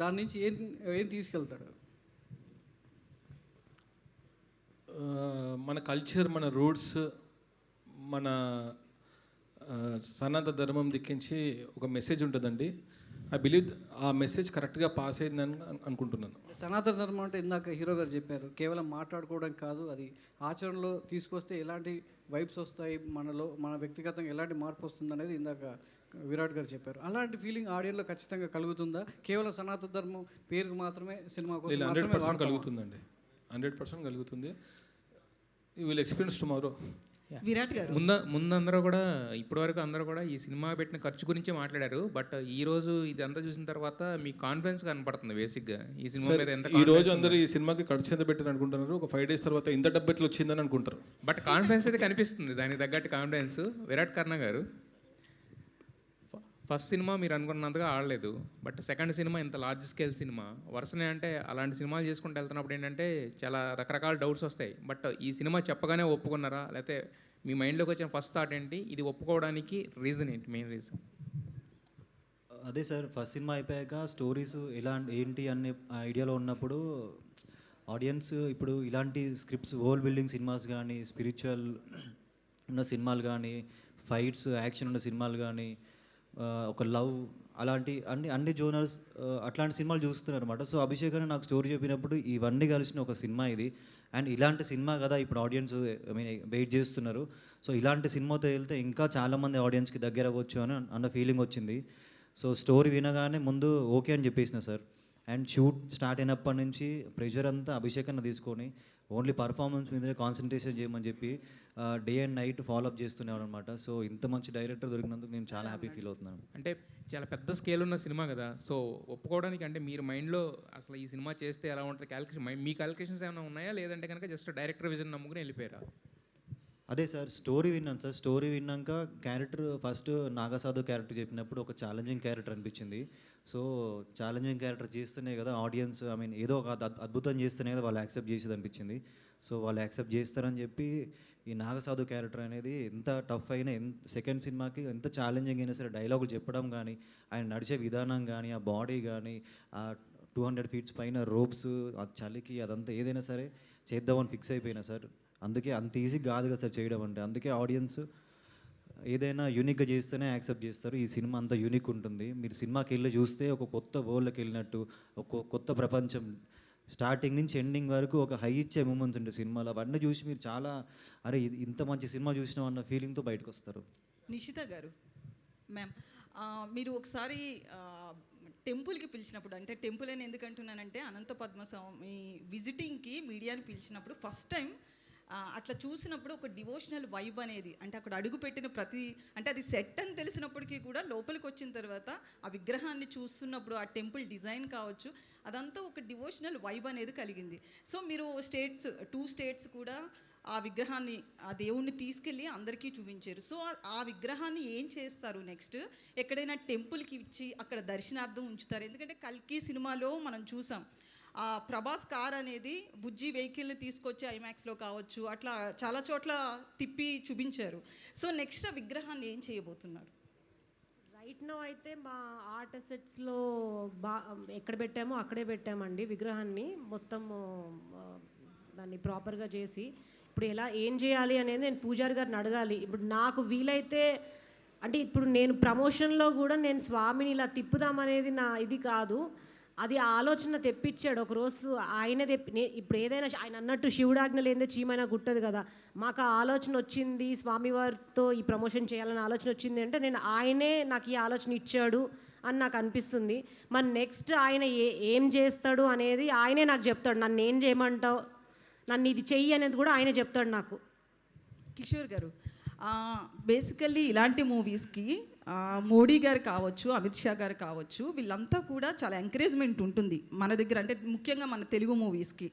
దాని నుంచి ఏం ఏం తీసుకెళ్తాడు? మన కల్చర్, మన రూట్స్, మన సనాతన ధర్మం దిక్కించి ఒక మెసేజ్ ఉంటుందండి. ఐ బిలీవ్ ఆ మెసేజ్ కరెక్ట్గా పాస్ అయిందని అనుకుంటున్నాను. సనాతన ధర్మం అంటే ఇందాక హీరో గారు చెప్పారు, కేవలం మాట్లాడుకోవడం కాదు, అది ఆచరణలో తీసుకొస్తే ఎలాంటి వైబ్స్ వస్తాయి, మనలో మన వ్యక్తిగతంగా ఎలాంటి మార్పు వస్తుంది అనేది ఇందాక విరాట్ గారు చెప్పారు. అలాంటి ఫీలింగ్ ఆడియన్లో ఖచ్చితంగా కలుగుతుందా? కేవలం సనాతన ధర్మం పేరుకు మాత్రమే సినిమా కోసం 100% కలుగుతుందండి, 100% కలుగుతుంది. You will experience tomorrow. Virat గారు ముందందరూ కూడా ఇప్పటివరకు అందరూ కూడా ఈ సినిమా పెట్టిన ఖర్చు గురించే మాట్లాడారు. బట్ ఈ రోజు ఇదంతా చూసిన తర్వాత మీ కాన్ఫిడెన్స్ కనపడుతుంది బేసిక్గా ఈ సినిమా మీద. ఎంత ఈ రోజు అందరూ ఈ సినిమాకి ఖర్చు ఎంత పెట్టారు అనుకుంటున్నారు, ఒక 5 days తర్వాత ఇంత డబ్బు ఎట్లా వచ్చిందని అనుకుంటారు. బట్ కాన్ఫిడెన్స్ అయితే కనిపిస్తుంది, దానికి తగ్గట్టు కాన్ఫిడెన్స్. విరాట్ కర్ణ గారు ఫస్ట్ సినిమా మీరు అనుకున్నంతగా ఆడలేదు, బట్ సెకండ్ సినిమా ఇంత లార్జ్ స్కేల్ సినిమా వరుసనే అంటే అలాంటి సినిమాలు చేసుకుంటూ వెళ్తున్నప్పుడు ఏంటంటే చాలా రకరకాల డౌట్స్ వస్తాయి. బట్ ఈ సినిమా చెప్పగానే ఒప్పుకున్నారా, లేకపోతే మీ మైండ్లోకి వచ్చిన ఫస్ట్ థాట్ ఏంటి, ఇది ఒప్పుకోవడానికి రీజన్ ఏంటి, మెయిన్ రీజన్? అదే సార్, ఫస్ట్ సినిమా అయిపోయాక స్టోరీస్ ఎలా ఏంటి అనే ఐడియాలో ఉన్నప్పుడు ఆడియన్స్ ఇప్పుడు ఇలాంటి స్క్రిప్ట్స్, వరల్డ్ బిల్డింగ్ సినిమాస్ కానీ, స్పిరిచువల్ ఉన్న సినిమాలు కానీ, ఫైట్స్ యాక్షన్ ఉన్న సినిమాలు కానీ, ఒక లవ్, అలాంటి అన్ని జోనర్స్ అట్లాంటి సినిమాలు చూస్తున్నారు అనమాట. సో అభిషేక్ అని నాకు స్టోరీ చెప్పినప్పుడు ఇవన్నీ కలిసిన ఒక సినిమా ఇది, అండ్ ఇలాంటి సినిమా కదా ఇప్పుడు ఆడియన్స్ వెయిట్ చేస్తున్నారు. సో ఇలాంటి సినిమాతో వెళ్తే ఇంకా చాలామంది ఆడియన్స్కి దగ్గర అవ్వచ్చు అని అన్న ఫీలింగ్ వచ్చింది. సో స్టోరీ వినగానే ముందు ఓకే అని చెప్పేసిన సార్. అండ్ షూట్ స్టార్ట్ అయినప్పటి నుంచి ప్రెషర్ అంతా అభిషేక్ అన్న తీసుకొని ఓన్లీ పర్ఫార్మెన్స్ మీదనే కాన్సన్ట్రేషన్ చేయమని చెప్పి డే అండ్ నైట్ ఫాలోఅప్ చేస్తున్నాను అనమాట. సో ఇంత మంచి డైరెక్టర్ దొరికినందుకు నేను చాలా హ్యాపీ ఫీల్ అవుతున్నాను. అంటే చాలా పెద్ద స్కేల్ ఉన్న సినిమా కదా, సో ఒప్పుకోవడానికి అంటే మీరు మైండ్లో అసలు ఈ సినిమా చేస్తే ఎలా ఉంటుంది క్యాలిక్యులేషన్, మీ క్యాలిక్యులేషన్స్ ఏమైనా ఉన్నాయా, లేదంటే కనుక జస్ట్ డైరెక్టర్ విజన్ నమ్ముకుని వెళ్ళిపోయారా? అదే సార్, స్టోరీ విన్నాను సార్. స్టోరీ విన్నాక క్యారెక్టర్ ఫస్ట్ నాగసాధు క్యారెక్టర్ చెప్పినప్పుడు ఒక ఛాలెంజింగ్ క్యారెక్టర్ అనిపించింది. సో ఛాలెంజింగ్ క్యారెక్టర్ చేస్తేనే కదా ఆడియన్స్ ఏదో ఒక అద్భుతం చేస్తేనే కదా వాళ్ళు యాక్సెప్ట్ చేసేది అనిపించింది. సో వాళ్ళు యాక్సెప్ట్ చేస్తారని చెప్పి ఈ నాగసాధు క్యారెక్టర్ అనేది ఎంత టఫ్ అయినా, సెకండ్ సినిమాకి ఎంత ఛాలెంజింగ్ అయినా సరే డైలాగులు చెప్పడం కానీ, ఆయన నడిచే విధానం కానీ, ఆ బాడీ కానీ, ఆ 200 feet పైన రోప్స్, ఆ చలికి అదంతా ఏదైనా సరే చేద్దామని ఫిక్స్ అయిపోయినా సార్. అందుకే అంత ఈజీ కాదు కదా సార్ చేయడం అంటే. అందుకే ఆడియన్స్ ఏదైనా యూనిక్గా చేస్తేనే యాక్సెప్ట్ చేస్తారు. ఈ సినిమా అంత యూనిక్ ఉంటుంది. మీరు సినిమాకి వెళ్ళి చూస్తే ఒక కొత్త వరల్డ్కి వెళ్ళినట్టు, ఒక కొత్త ప్రపంచం, స్టార్టింగ్ నుంచి ఎండింగ్ వరకు ఒక హై ఇచ్చే మూమెంట్స్ ఉంటాయి సినిమాలో. అవన్నీ చూసి మీరు చాలా అరే ఇంత మంచి సినిమా చూసినాం అన్న ఫీలింగ్తో బయటకు వస్తారు. నిషిత గారు మ్యామ్, మీరు ఒకసారి టెంపుల్కి పిలిచినప్పుడు, అంటే టెంపుల్ అని ఎందుకు అంటున్నానంటే అనంత పద్మస్వామి విజిటింగ్కి మీడియాని పిలిచినప్పుడు ఫస్ట్ టైం అట్లా చూసినప్పుడు ఒక డివోషనల్ వైబ్ అనేది, అంటే అక్కడ అడుగు పెట్టిన అంటే అది సెట్ అని తెలిసినప్పటికీ కూడా లోపలికి వచ్చిన తర్వాత ఆ విగ్రహాన్ని చూస్తున్నప్పుడు ఆ టెంపుల్ డిజైన్ కావచ్చు, అదంతా ఒక డివోషనల్ వైబ్ అనేది కలిగింది. సో మీరు 2 states కూడా ఆ విగ్రహాన్ని, ఆ దేవుణ్ణి తీసుకెళ్ళి అందరికీ చూపించారు. సో ఆ విగ్రహాన్ని ఏం చేస్తారు నెక్స్ట్? ఎక్కడైనా టెంపుల్కి ఇచ్చి అక్కడ దర్శనార్థం ఉంచుతారు? ఎందుకంటే కల్కి సినిమాలో మనం చూసాం, ఆ ప్రభాస్ కార్ అనేది బుజ్జి వెహికల్ని తీసుకొచ్చి ఐమాక్స్లో కావచ్చు అట్లా చాలా చోట్ల తిప్పి చూపించారు. సో నెక్స్ట్ ఆ విగ్రహాన్ని ఏం చేయబోతున్నారు? రైట్ నో అయితే మా ఆర్ట్ అసెట్స్లో ఎక్కడ పెట్టామో అక్కడే పెట్టామండి విగ్రహాన్ని. మొత్తము దాన్ని ప్రాపర్గా చేసి ఇప్పుడు ఏం చేయాలి అనేది నేను పూజారి గారిని అడగాలి. ఇప్పుడు నాకు వీలైతే, అంటే ఇప్పుడు నేను ప్రమోషన్లో కూడా నేను స్వామిని ఇలా తిప్పుదామనేది నా ఇది కాదు, అది ఆలోచన తెప్పించాడు ఒకరోజు ఆయనే ఇప్పుడు ఏదైనా ఆయన అన్నట్టు శివుడాజ్ఞ లేదే చీమైనా గుట్టదు కదా. మాకు ఆ ఆలోచన వచ్చింది, స్వామివారితో ఈ ప్రమోషన్ చేయాలని ఆలోచన వచ్చింది అంటే ఆయనే నాకు ఈ ఆలోచన ఇచ్చాడు అని నాకు అనిపిస్తుంది. మరి నెక్స్ట్ ఆయన ఏం చేస్తాడు అనేది ఆయనే నాకు చెప్తాడు. నన్ను ఏం చేయమంటావు, నన్ను ఇది చెయ్యి అనేది కూడా ఆయనే చెప్తాడు నాకు. కిషోర్ గారు, బేసికల్లీ ఇలాంటి మూవీస్కి మోడీ గారు కావచ్చు, అమిత్ షా గారు కావచ్చు, వీళ్ళంతా కూడా చాలా ఎంకరేజ్మెంట్ ఉంటుంది మన దగ్గర. అంటే ముఖ్యంగా మన తెలుగు మూవీస్కి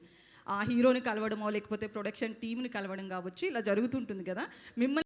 హీరోని కలవడమో లేకపోతే ప్రొడక్షన్ టీమ్ని కలవడం కావచ్చు, ఇలా జరుగుతుంటుంది కదా. మిమ్మల్ని